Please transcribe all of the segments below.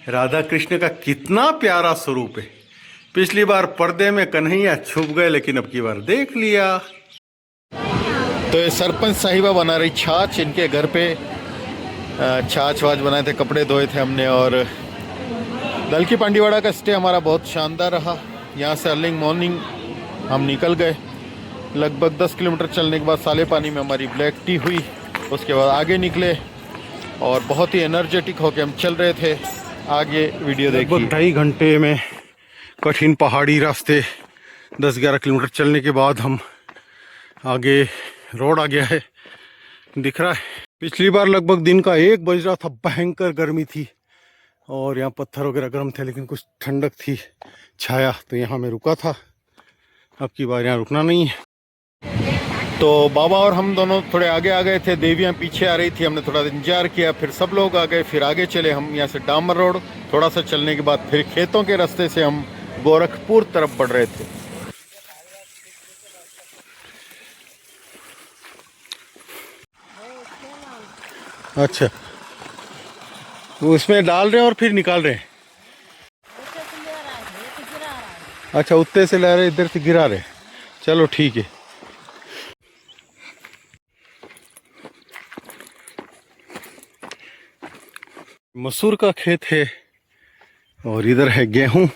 राधा कृष्ण का कितना प्यारा स्वरूप है। पिछली बार पर्दे में कन्हैया छुप गए, लेकिन अब की बार देख लिया। तो ये सरपंच साहिबा बना रही छाछ। इनके घर पे छाछ वाछ बनाए थे, कपड़े धोए थे हमने। और दलकी पांडीवाड़ा का स्टे हमारा बहुत शानदार रहा। यहाँ से अर्लिंग मॉर्निंग हम निकल गए। लगभग 10 किलोमीटर चलने के बाद साले पानी में हमारी ब्लैक टी हुई। उसके बाद आगे निकले और बहुत ही एनर्जेटिक होके हम चल रहे थे। आगे वीडियो देखिए। लगभग 2.5 घंटे में कठिन पहाड़ी रास्ते 10-11 किलोमीटर चलने के बाद हम आगे रोड आ गया है, दिख रहा है। पिछली बार लगभग दिन का 1 बज रहा था, भयंकर गर्मी थी और यहाँ पत्थर वगैरह गर्म थे, लेकिन कुछ ठंडक थी, छाया, तो यहाँ मैं रुका था। अब की बार यहाँ रुकना नहीं है। तो बाबा और हम दोनों थोड़े आगे आ गए थे, देवियाँ पीछे आ रही थी। हमने थोड़ा इंतजार किया, फिर सब लोग आ गए, फिर आगे चले हम। यहाँ से डामर रोड थोड़ा सा चलने के बाद फिर खेतों के रास्ते से हम गोरखपुर तरफ बढ़ रहे थे। अच्छा, उसमें डाल रहे हैं और फिर निकाल रहे हैं। अच्छा, उत्ते से ला रहे, इधर से गिरा रहे। चलो ठीक है। मसूर का खेत है और इधर है गेहूं।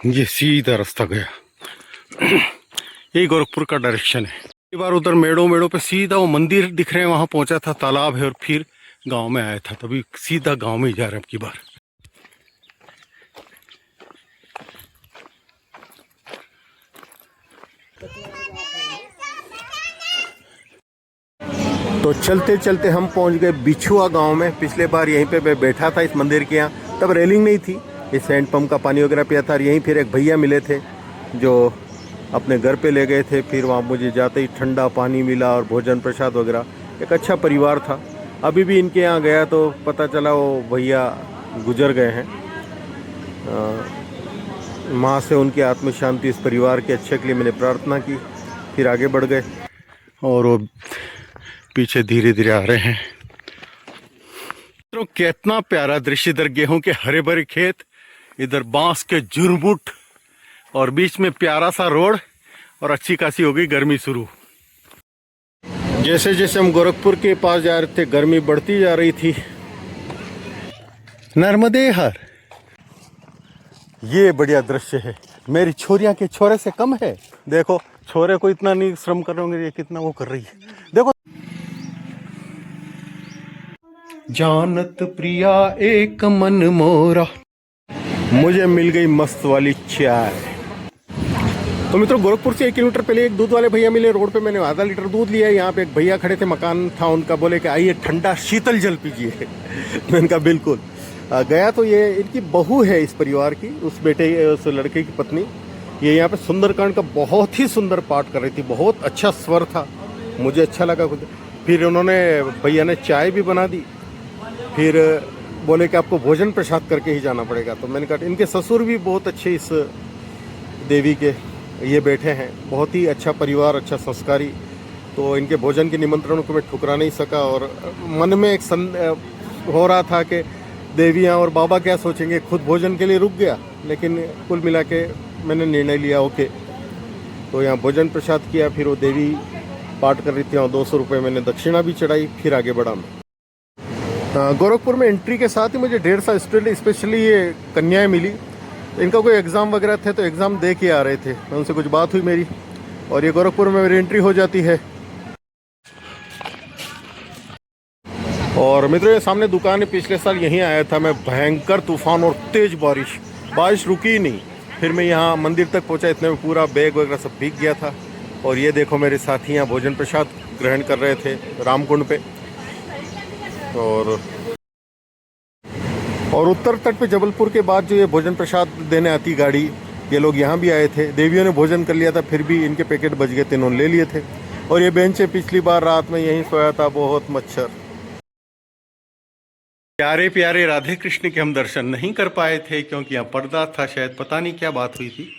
ये सीधा रास्ता गया, यही गोरखपुर का डायरेक्शन है। एक बार उधर मेड़ों पे सीधा वो मंदिर दिख रहे हैं, वहां पहुंचा था, तालाब है, और फिर गांव में आया था, तभी सीधा गांव में ही जा रहे हैं अब की बार। तो चलते चलते हम पहुंच गए बिछुआ गांव में। पिछले बार यहीं पे मैं बैठा था इस मंदिर के यहाँ, तब रेलिंग नहीं थी, इस हैंड पंप का पानी वगैरह पिया था। यहीं फिर एक भैया मिले थे जो अपने घर पे ले गए थे। फिर वहाँ मुझे जाते ही ठंडा पानी मिला और भोजन प्रसाद वगैरह। एक अच्छा परिवार था। अभी भी इनके यहाँ गया तो पता चला वो भैया गुजर गए हैं। माँ से उनकी आत्म शांति, इस परिवार के अच्छे के लिए मैंने प्रार्थना की। फिर आगे बढ़ गए और वो पीछे धीरे धीरे आ रहे हैं। तो कितना प्यारा दृश्य, इधर गेहूं के हरे भरे खेत, इधर बांस के झुरमुट और बीच में प्यारा सा रोड, और अच्छी खासी हो गई गर्मी शुरू। जैसे जैसे हम गोरखपुर के पास जा रहे थे, गर्मी बढ़ती जा रही थी। नर्मदे हर, ये बढ़िया दृश्य है। मेरी छोरियां के छोरे से कम है। देखो, छोरे को इतना नहीं श्रम कर रहे होंगे, ये कितना वो कर रही है। देखो, जानत प्रिया एक मन मोरा। मुझे मिल गई मस्त वाली चाय। तो मित्रों, गोरखपुर से 1 किलोमीटर पहले एक दूध वाले भैया मिले रोड पे। मैंने आधा लीटर दूध लिया। यहाँ पे एक भैया खड़े थे, मकान था उनका, बोले कि आइए ठंडा शीतल जल पीजिए। मैंने कहा बिल्कुल। गया तो ये इनकी बहू है इस परिवार की, उस लड़के की पत्नी। ये यहाँ पे सुंदरकांड का बहुत ही सुंदर पाठ कर रही थी, बहुत अच्छा स्वर था, मुझे अच्छा लगा खुद। फिर उन्होंने, भैया ने चाय भी बना दी। फिर बोले कि आपको भोजन प्रसाद करके ही जाना पड़ेगा। तो मैंने कहा, इनके ससुर भी बहुत अच्छे इस देवी के ये बैठे हैं, बहुत ही अच्छा परिवार, अच्छा संस्कारी। तो इनके भोजन के निमंत्रणों को मैं ठुकरा नहीं सका। और मन में एक हो रहा था कि देवियाँ और बाबा क्या सोचेंगे, खुद भोजन के लिए रुक गया। लेकिन कुल मिला के मैंने निर्णय लिया, ओके। तो यहाँ भोजन प्रसाद किया। फिर वो देवी पाठ कर रही थी, और 200 रुपये मैंने दक्षिणा भी चढ़ाई। फिर आगे बढ़ा मैं। गोरखपुर में एंट्री के साथ ही मुझे ढेर सारे स्टूडेंट, स्पेशली ये कन्याएं मिली। इनका कोई एग्ज़ाम वगैरह थे, तो एग्ज़ाम दे के आ रहे थे। मैं उनसे कुछ बात हुई मेरी, और ये गोरखपुर में मेरी एंट्री हो जाती है। और मित्रों, ये सामने दुकान है, पिछले साल यहीं आया था मैं। भयंकर तूफान और तेज़ बारिश रुकी ही नहीं। फिर मैं यहाँ मंदिर तक पहुँचा, इतने में पूरा बैग वगैरह सब भीग गया था। और ये देखो, मेरे साथी यहाँ भोजन प्रसाद ग्रहण कर रहे थे रामकुंड पे। और उत्तर तट पे जबलपुर के बाद जो ये भोजन प्रसाद देने आती गाड़ी, ये लोग यहाँ भी आए थे। देवियों ने भोजन कर लिया था, फिर भी इनके पैकेट बच गए थे, इन्होंने ले लिए थे। और ये बेंच पिछली बार रात में यहीं सोया था, बहुत मच्छर। प्यारे प्यारे राधे कृष्ण के हम दर्शन नहीं कर पाए थे, क्योंकि यहाँ पर्दा था, शायद पता नहीं क्या बात हुई थी।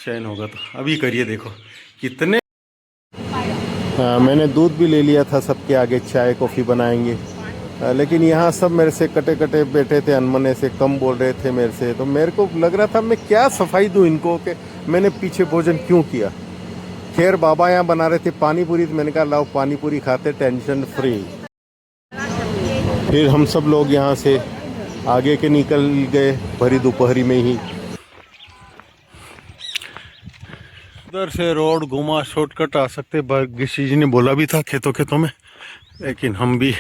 शयन होगा तो अभी करिए, देखो कितने। मैंने दूध भी ले लिया था, सबके आगे चाय कॉफ़ी बनाएंगे। लेकिन यहाँ सब मेरे से कटे कटे बैठे थे, अनमने से कम बोल रहे थे मेरे से। तो मेरे को लग रहा था मैं क्या सफाई दूँ इनको कि मैंने पीछे भोजन क्यों किया। खैर बाबा यहाँ बना रहे थे पानी पूरी, तो मैंने कहा लाओ पानी पूरी खाते, टेंशन फ्री। फिर हम सब लोग यहाँ से आगे के निकल गए भरी दोपहरी में ही। उधर से रोड घुमा शॉर्टकट आ सकते, किसी जी ने बोला भी था खेतों खेतों में, लेकिन हम भी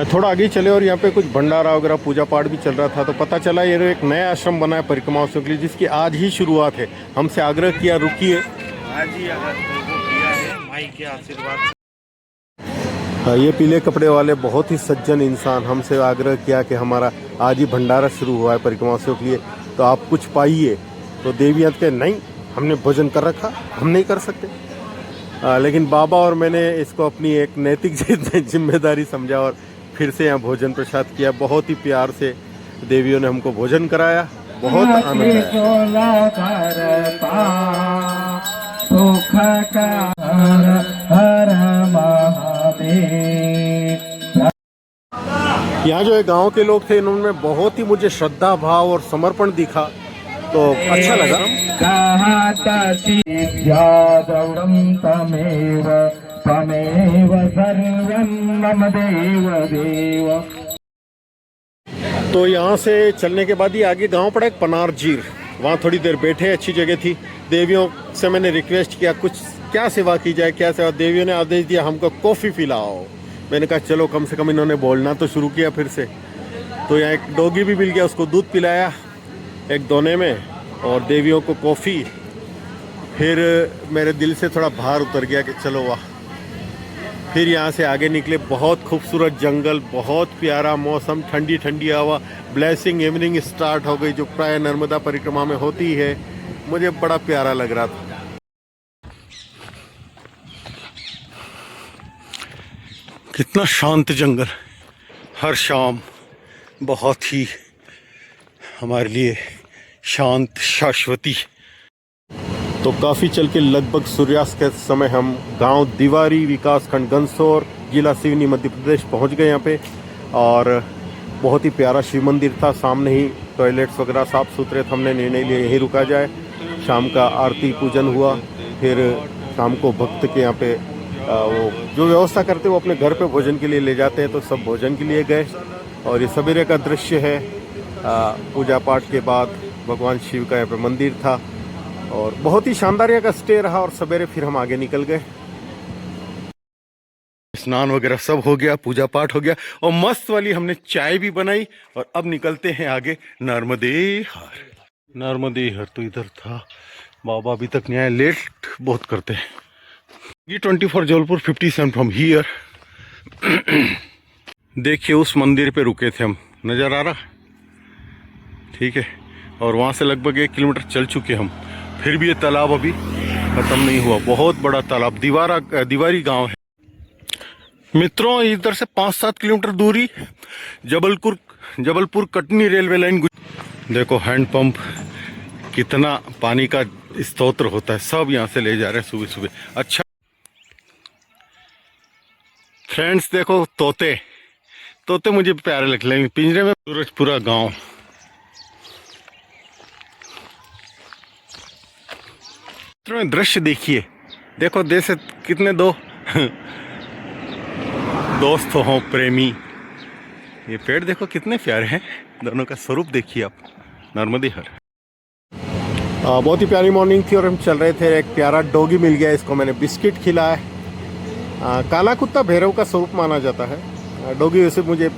थोड़ा आगे चले और यहाँ पे कुछ भंडारा वगैरह पूजा पाठ भी चल रहा था। तो पता चला ये एक नया आश्रम बना है परिक्रमाओं के लिए, जिसकी आज ही शुरुआत है। हमसे आग्रह किया रुकिए, आज ही किया है माई के आशीर्वाद। ये पीले कपड़े वाले बहुत ही सज्जन इंसान हमसे आग्रह किया कि हमारा आज ही भंडारा शुरू हुआ है परिक्रमाओं के लिए, तो आप कुछ पाइए। तो देवियाँ के नहीं, हमने भोजन कर रखा, हम नहीं कर सकते। लेकिन बाबा और मैंने इसको अपनी एक नैतिक जिम्मेदारी समझा और फिर से यहाँ भोजन प्रसाद किया। बहुत ही प्यार से देवियों ने हमको भोजन कराया, बहुत आनंद आया। यहाँ जो है गांव के लोग थे, इन्होंने बहुत ही मुझे श्रद्धा भाव और समर्पण दिखा, तो अच्छा लगा। तमेव सर्वं मम देव देव। तो यहाँ से चलने के बाद ही आगे गांव पड़ा एक पनारजीर, वहाँ थोड़ी देर बैठे, अच्छी जगह थी। देवियों से मैंने रिक्वेस्ट किया कुछ क्या सेवा की जाए, क्या सेवा। देवियों ने आदेश दिया हमको कॉफ़ी पिलाओ। मैंने कहा चलो, कम से कम इन्होंने बोलना तो शुरू किया फिर से। तो यहाँ एक डॉगी भी मिल गया, उसको दूध पिलाया एक दोने में, और देवियों को कॉफ़ी। फिर मेरे दिल से थोड़ा भार उतर गया कि चलो वाह। फिर यहाँ से आगे निकले, बहुत खूबसूरत जंगल, बहुत प्यारा मौसम, ठंडी ठंडी हवा, ब्लेसिंग इवनिंग स्टार्ट हो गई, जो प्राय नर्मदा परिक्रमा में होती है। मुझे बड़ा प्यारा लग रहा था। कितना शांत जंगल, हर शाम बहुत ही हमारे लिए शांत शाश्वती। तो काफ़ी चल के लगभग सूर्यास्त के समय हम गांव दीवारी, विकासखंड गंसौर, जिला सिवनी, मध्य प्रदेश पहुंच गए यहाँ पे। और बहुत ही प्यारा शिव मंदिर था, सामने ही टॉयलेट्स वगैरह साफ़ सुथरे थे। हमने निर्णय लिया यहीं रुका जाए। शाम का आरती पूजन हुआ, फिर शाम को भक्त के यहाँ पे वो जो व्यवस्था करते वो अपने घर पे भोजन के लिए ले जाते हैं, तो सब भोजन के लिए गए। और ये सवेरे का दृश्य है, पूजा पाठ के बाद भगवान शिव का यहाँ पे मंदिर था, और बहुत ही शानदार यहाँ का स्टे रहा। और सवेरे फिर हम आगे निकल गए। स्नान वगैरह सब हो गया, पूजा पाठ हो गया, और मस्त वाली हमने चाय भी बनाई। और अब निकलते हैं आगे नर्मदे हर। नर्मदे हर तो इधर था, बाबा अभी तक नहीं आए, लेट बहुत करते हैं। G24 Jabalpur 57 from here. देखिए उस मंदिर पे रुके थे हम, नज़र आ रहा, ठीक है। और वहाँ से लगभग 1 किलोमीटर चल चुके हम, फिर भी ये तालाब अभी ख़त्म नहीं हुआ। बहुत बड़ा तालाब, दीवारी गांव है मित्रों। इधर से 5-7 किलोमीटर दूरी जबलपुर कटनी रेलवे लाइन। देखो हैंड पंप, कितना पानी का स्तोत्र होता है, सब यहाँ से ले जा रहे हैं सुबह सुबह। अच्छा फ्रेंड्स, देखो तोते मुझे प्यारे लगते हैं पिंजरे में। सूरजपुरा गांव, दृश्य देखिए, देखो जैसे कितने दो दोस्त हों, प्रेमी। ये पेड़ देखो कितने प्यारे हैं, दोनों का स्वरूप देखिए आप। नर्मदे हर। बहुत ही प्यारी मॉर्निंग थी और हम चल रहे थे। एक प्यारा डॉगी मिल गया, इसको मैंने बिस्किट खिलाया। काला कुत्ता भैरव का स्वरूप माना जाता है। डॉगी वैसे मुझे